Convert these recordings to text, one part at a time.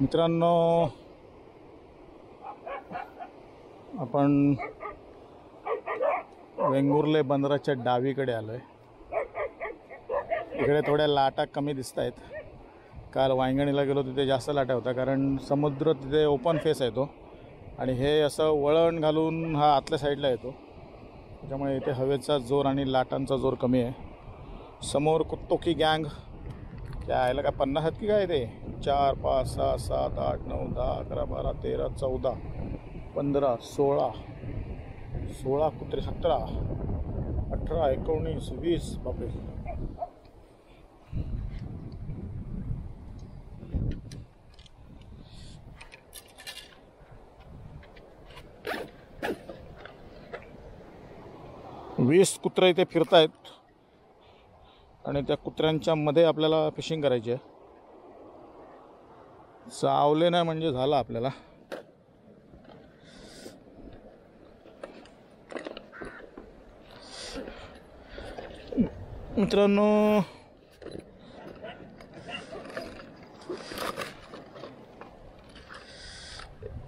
मित्रांनो, आपण वेंगुर्ले बंदराच्या डावीकडे आलोय। इकडे थोड्या लाटा कमी दिसत आहेत। काल वांगणीला गेलो तिथे जास्त लाटा होता, कारण समुद्र तिथे ओपन फेस आहे तो, आणि हे असं वळण घालून हा आतल्या साईडला येतो, त्याच्यामुळे इथे हवेचा जोर आणि लाटांचा जोर कमी आहे। समोर कुत्तों की गँग क्या आहे का 50 आहेत की काय ते 4 5 6 7 8 9 10 11 12 13 14 15 16 कुत्रे 17 18 19 20 बापरे। वीस कुत्रे इथे फिरतायत आणि त्या कुत्र्यांच्या मध्ये आपल्याला फिशिंग करायची आहे। चावले नाही म्हणजे झालं आपल्याला। मित्रांनो,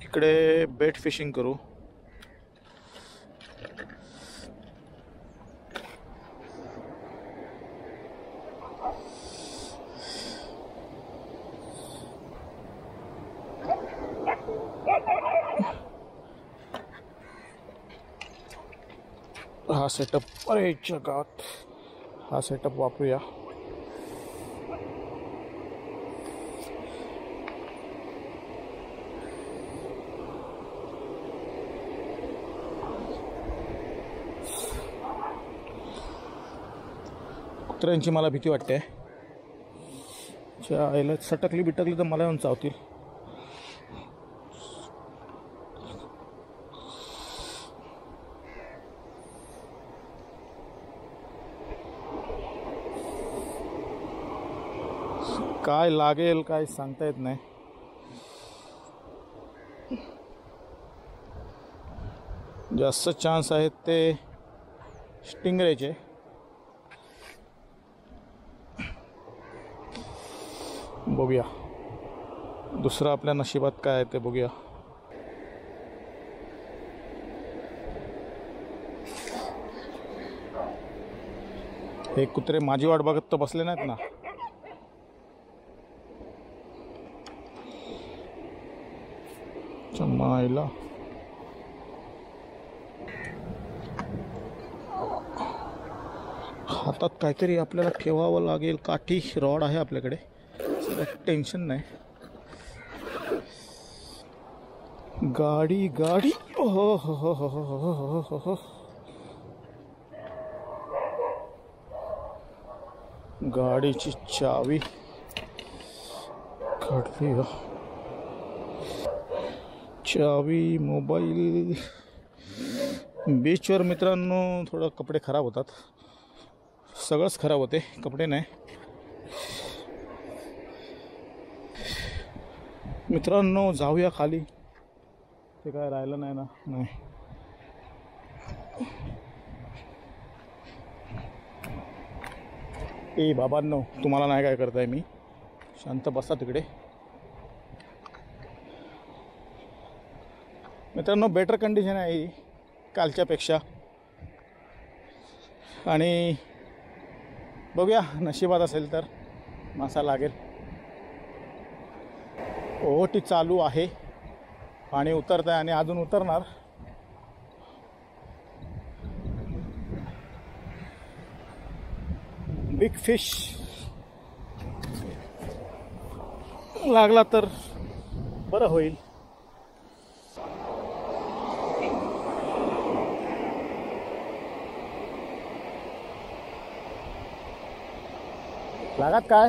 इकडे बेट फिशिंग करू। हा सेटअप, अरे जगात हा सेटअप वापरूया। कुत्र्यांची मला भीती वाटते, आईला सटकली बिटकली तर मला येऊन चावतील। काय लागेल काय सांगता येत नाही। जास्त चान्स आहेत ते स्टिंगरेचे। बघूया दुसरं आपल्या नशिबात काय आहे ते बघूया। हे कुत्रे माझी वाट बघत तर बसले नाहीत ना। चमाईला हातात काहीतरी आपल्याला ठेवावं लागेल। काठी रॉड आहे आपल्याकडे, टेन्शन नाही। गाडी गाडी हो हो हो हो हो हो हो, गाडीची चावी काढली हो। चावी, मोबाईल। बीचवर मित्रांनो थोडं कपडे खराब होतात, सगळंच खराब होते, कपडे नाही। मित्रांनो जाऊया खाली, ते काय राहिलं नाही ना। नाही, ए बाबांनो तुम्हाला नाही काय करताय मी, शांत बसा तिकडे। मित्रांनो बेटर कंडिशन आहे कालच्यापेक्षा, आणि बघूया नशिबात असेल तर मासा लागेल। ओहोटी चालू आहे, पाणी उतरत आहे आणि अजून उतरणार। बिग फिश लागला तर बरं होईल। लागत काय,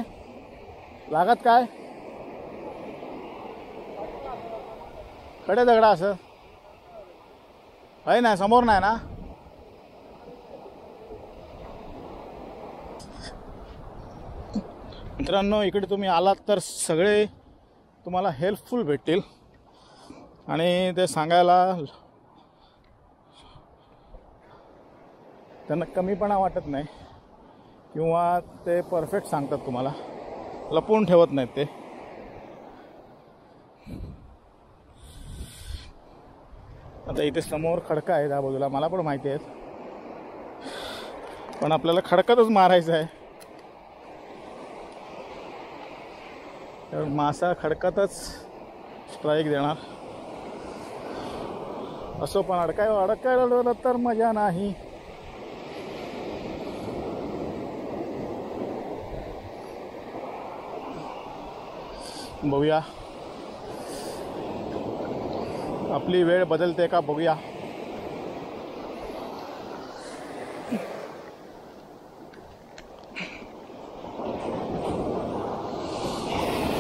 लागत काय कडे दगडा असं आहे ना, समोर नाही ना। मित्रांनो इकडे तुम्ही आलात तर सगळे तुम्हाला हेल्पफुल भेटतील, आणि ते सांगायला त्यांना कमीपणा वाटत नाही, किंवा ते परफेक्ट सांगतात तुम्हाला, लपवून ठेवत नाहीत ते। आता इथे समोर खडका आहे त्या बाजूला, मला पण माहिती आहे, पण आपल्याला खडकातच मारायचं आहे. तर मासा खडकातच स्ट्राईक देणार. असो पण अडकायला तर मजा नाही. बघूया आपली वेळ बदलते का, बघूया.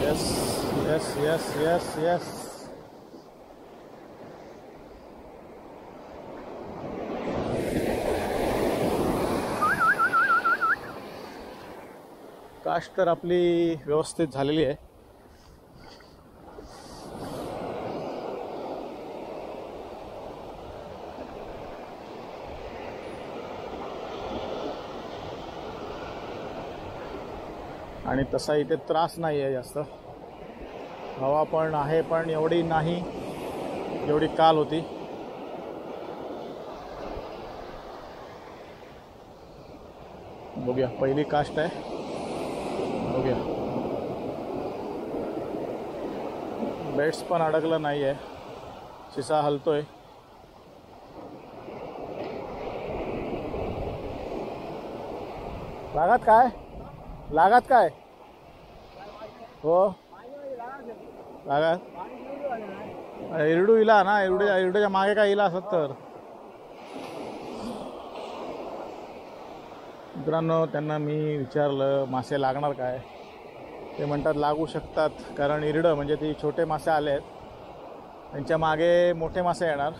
Yes yes yes yes yes. कास्ट तर आपली व्यवस्थित झालेली आहे. आणि तसा इथे त्रास नाही आहे जास्त. हवा पण आहे, पण एवढी नाही एवढी काल होती. बघूया, पहिली कास्ट आहे, बघूया. बेड्स पण अडकलं नाही आहे, शिसा हलतोय. लागत काय हो लागत इरडू इला ना, इरडूच्या मागे काय इला असत तर. मित्रांनो, त्यांना मी विचारलं मासे लागणार काय, ते म्हणतात लागू शकतात, कारण इरडं म्हणजे ती छोटे मासे आले आहेत, त्यांच्या मागे मोठे मासे येणार.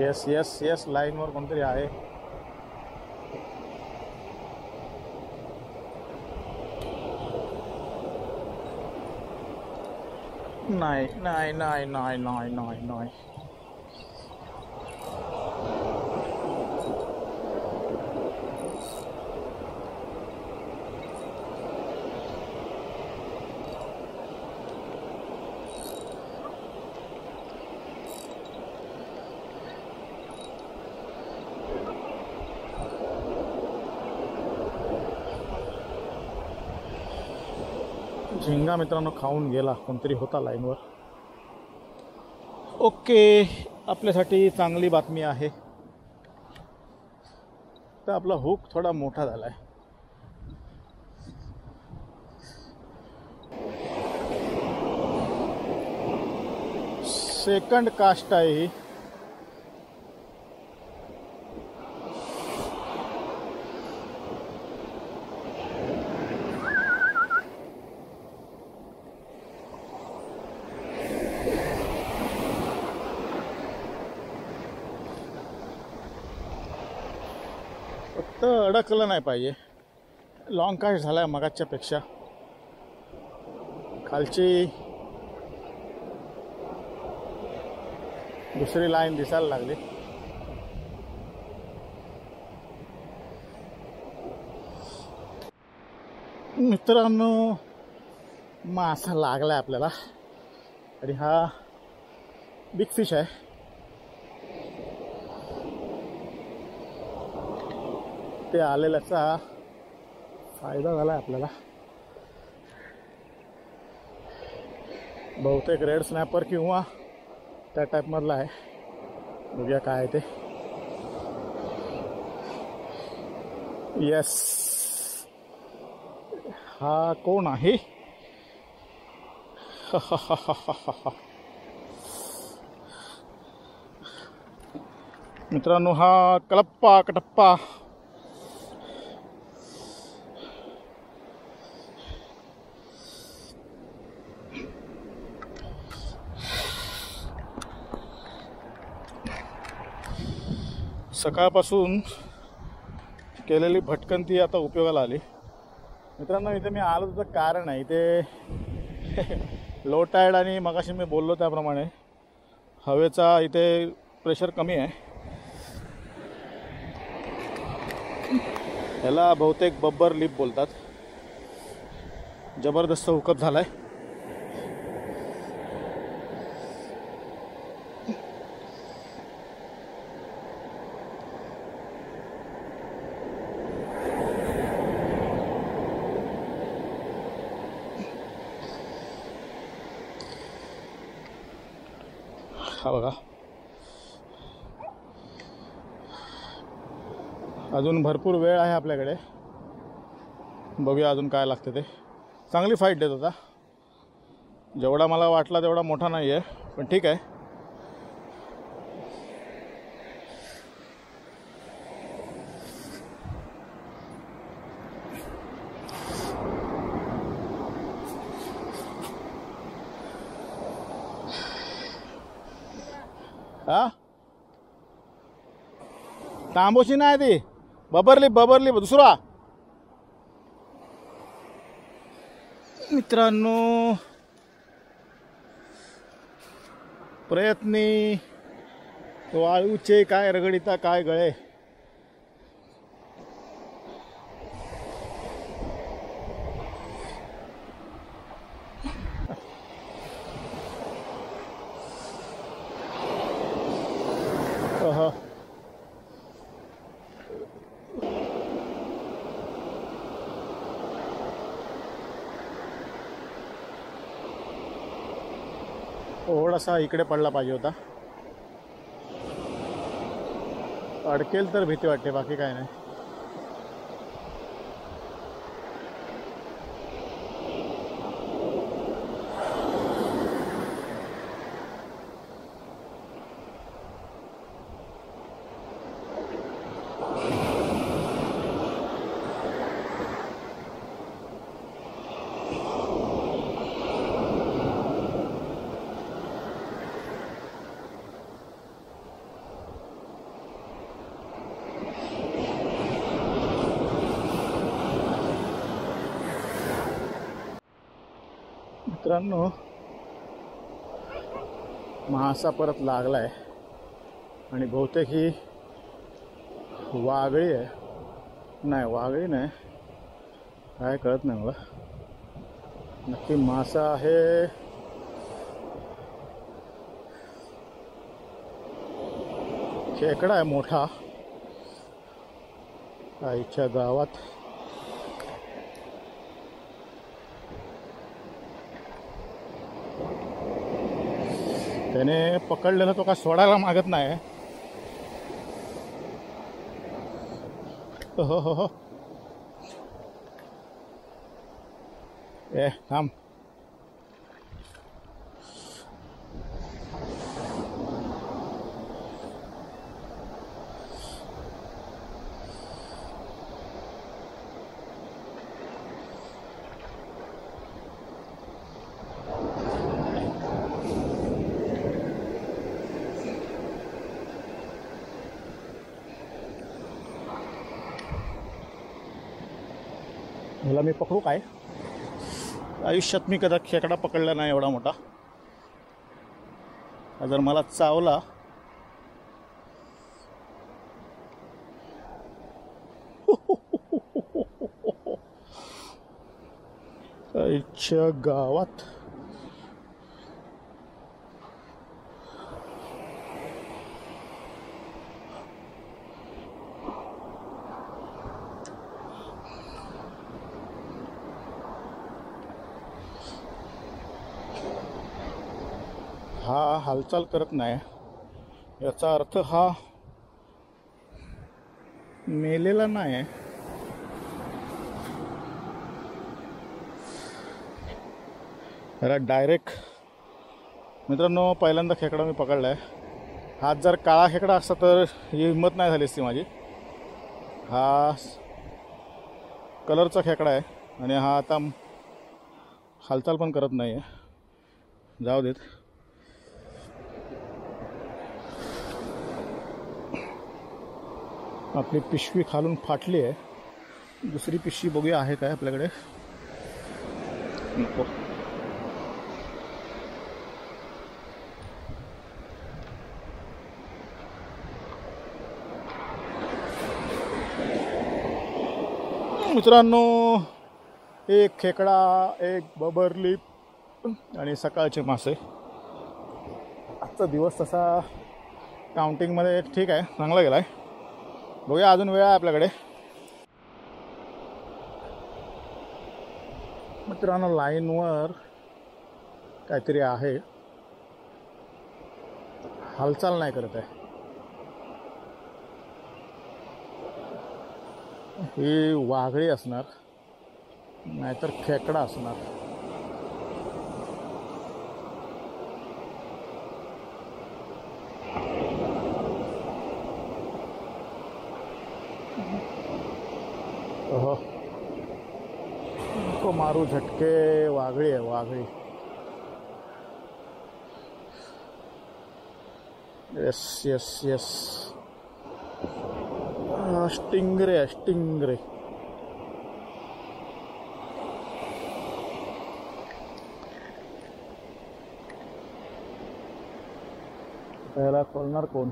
यस यस यस, लाईनवर कोणतरी आहे. नाही नाही नाही नाही नाही नाही नाही. झिंगा मित्रांनो खाऊन गेला, कोणतरी होता लाईनवर. ओके, आपल्यासाठी चांगली बातमी आहे. तर आपला हुक थोडा मोठा झाला आहे. सेकंड कास्ट आहे ही. फक्त अडकलं नाही पाहिजे. लॉंग कास्ट झाला आहे मगाच्या पेक्षा. खालची दुसरी लाईन दिसायला लागली. मित्रांनो, मासा लागला आहे आपल्याला, आणि हा बिग फिश आहे. ते आलेल्याचा फायदा झाला आहे आपल्याला. बहुतेक रेड स्नॅपर किंवा त्या टाईपमधला आहे. बघूया काय आहे ते. येस, हा कोण आहे? मित्रांनो, हा कलप्पा कटप्पा. सकाळपासून केलेली भटकंती आता उपयोगाला आली. मित्रांनो, इथे मी आलो त्याचं कारण आहे, इथे लो टायर्ड आणि मगाशी मी बोललो त्याप्रमाणे हवेचा इथे प्रेशर कमी आहे. ह्याला बहुतेक बब्बर लिप बोलतात. जबरदस्त हुकअप झालाय. हा बघा, अजून भरपूर वेळ आहे आपल्याकडे. बघूया अजून काय लागते ते. चांगली फाईट देत होता. जेवढा मला वाटला तेवढा मोठा नाही आहे, पण ठीक आहे. हा, तांबोशी नाही ती, बबरली दुसरा. मित्रांनो, प्रयत्नी वाळूचे काय रगडिता काय गळे. थोडासा इकडे पडला पाहिजे होता. अडकेल तर भीती वाटते, बाकी काय नाही. मित्रांनो, मासा परत लागलाय आणि बहुतेक ही वागळी आहे. नाही, वागळी नाही, काय कळत नाही मला. नक्की मासा आहे खेकडा आहे मोठा. आईच्या गावात त्याने पकडलेला तो काय सोडायला मागत नाही. हो हो हो, ए थांब. मला मी पकडू काय? आयुष्यात मी कदा खेकडा पकडला नाही एवढा मोठा. जर मला चावला आईच्या गावात. हा हालचाल करत नाही, याचा अर्थ हा मेलेला नाही. याला डायरेक्ट, मित्रांनो, पहिल्यांदा खेकडा मी पकडलाय. हा जर काळा खेकडा असता तर ही हिंमत नाही झाली असती माझी. हा कलरचा खेकडा आहे आणि हा आता हालचाल पण करत नाही आहे. जाऊ देत. आपली पिशवी खालून फाटली आहे. दुसरी पिशवी बघूया आहे काय आपल्याकडे. नको. मित्रांनो, एक खेकडा, एक बबरलिप आणि सकाळचे मासे. आजचा दिवस तसा काउंटिंगमध्ये ठीक आहे, चांगला गेला आहे. बघूया, अजून वेळ आहे आपल्याकडे. मित्रांनो, लाईनवर काहीतरी आहे, हालचाल नाही करत आहे. ही वाघळी असणार, नाहीतर खेकडा असणार. ओहो, नको मारू झटके. वाघळी आहे, वाघळी. येस येस येस, स्टिंगरे आहे, स्टिंगरे. पहिला खोलणार कोण?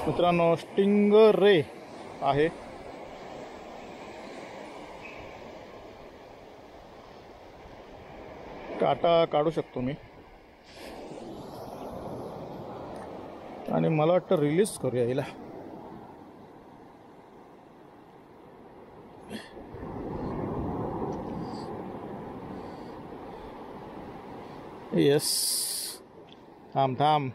मित्रांनो, स्टिंगरे आहे. काटा काढू शकतो मी, आणि मला वाटतं रिलीज करूया हिला. येस, थांब थांब.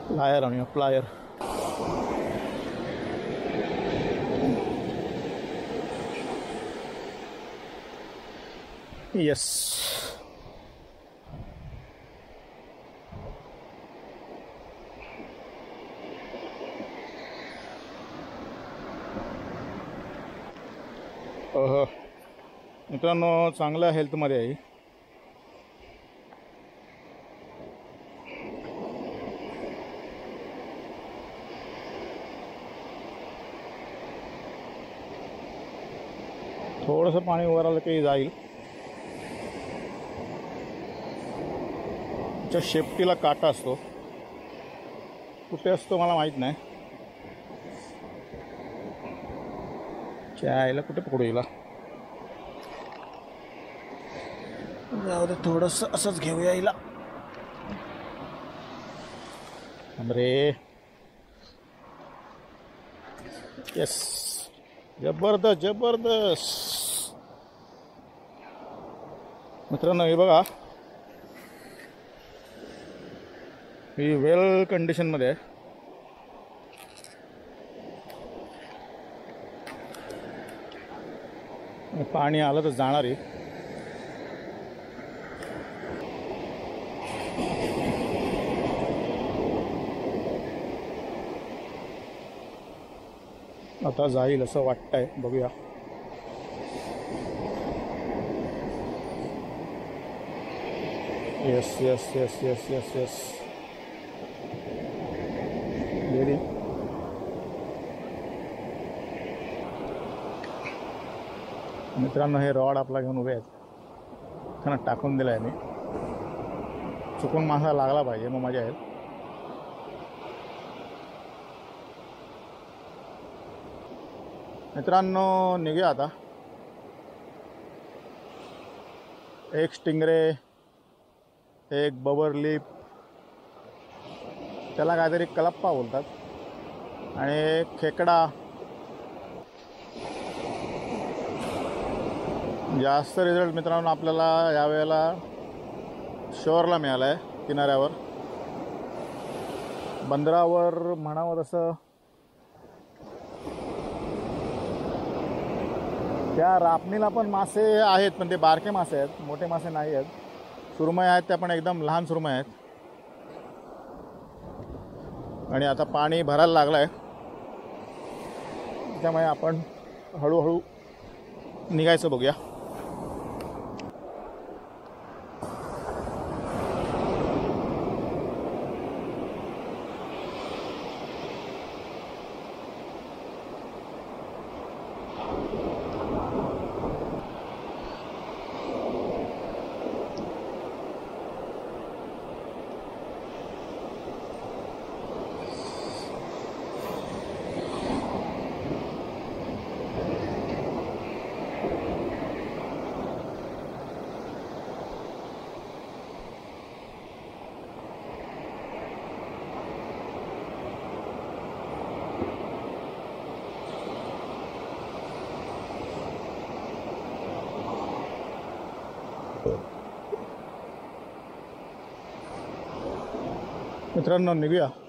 Plier आणूया, plier. येस, मित्रांनो, चांगल्या हेल्थमध्ये आहे. थोडंसं पाणी वर आलं की जाईल. त्याच्या शेपटीला काटा असतो, कुठे असतो मला माहीत नाही. चायला कुठे पकडू हिला? जाऊ दे, थोडंसं असंच घेऊया हिला. रे, येस, जबरदस्त जबरदस्त. मित्रांनो, हे बघा, ही वेल कंडिशनमध्ये आहे. पाणी आलं तर जाणार आहे. आता जाईल असं वाटतंय, बघूया. Yes yes yes yes yes yes, गेली. मित्रांनो, हे रॉड आपला घेऊन उभे आहेत. त्यांना टाकून दिलं आहे मी. चुकून मासा लागला पाहिजे, मग मजा येईल. मित्रांनो, निघूया आता. एक स्टिंगरे, एक बबरलिप, त्याला काहीतरी कलप्पा बोलतात, आणि एक खेकडा. जास्त रिझल्ट मित्रांनो आपल्याला यावेळेला शोरला मिळाला आहे. किनाऱ्यावर, बंदरावर म्हणावं तसं. त्या रापणीला पण मासे आहेत, पण ते बारके मासे आहेत, मोठे मासे नाही आहेत. सुरमई आहेत, त्या पण एकदम लहान सुरमई आहेत. आणि आता पाणी भरायला लागलं आहे, त्यामुळे आपण हळूहळू निघायचं बघूया. मित्रांनो निघूया.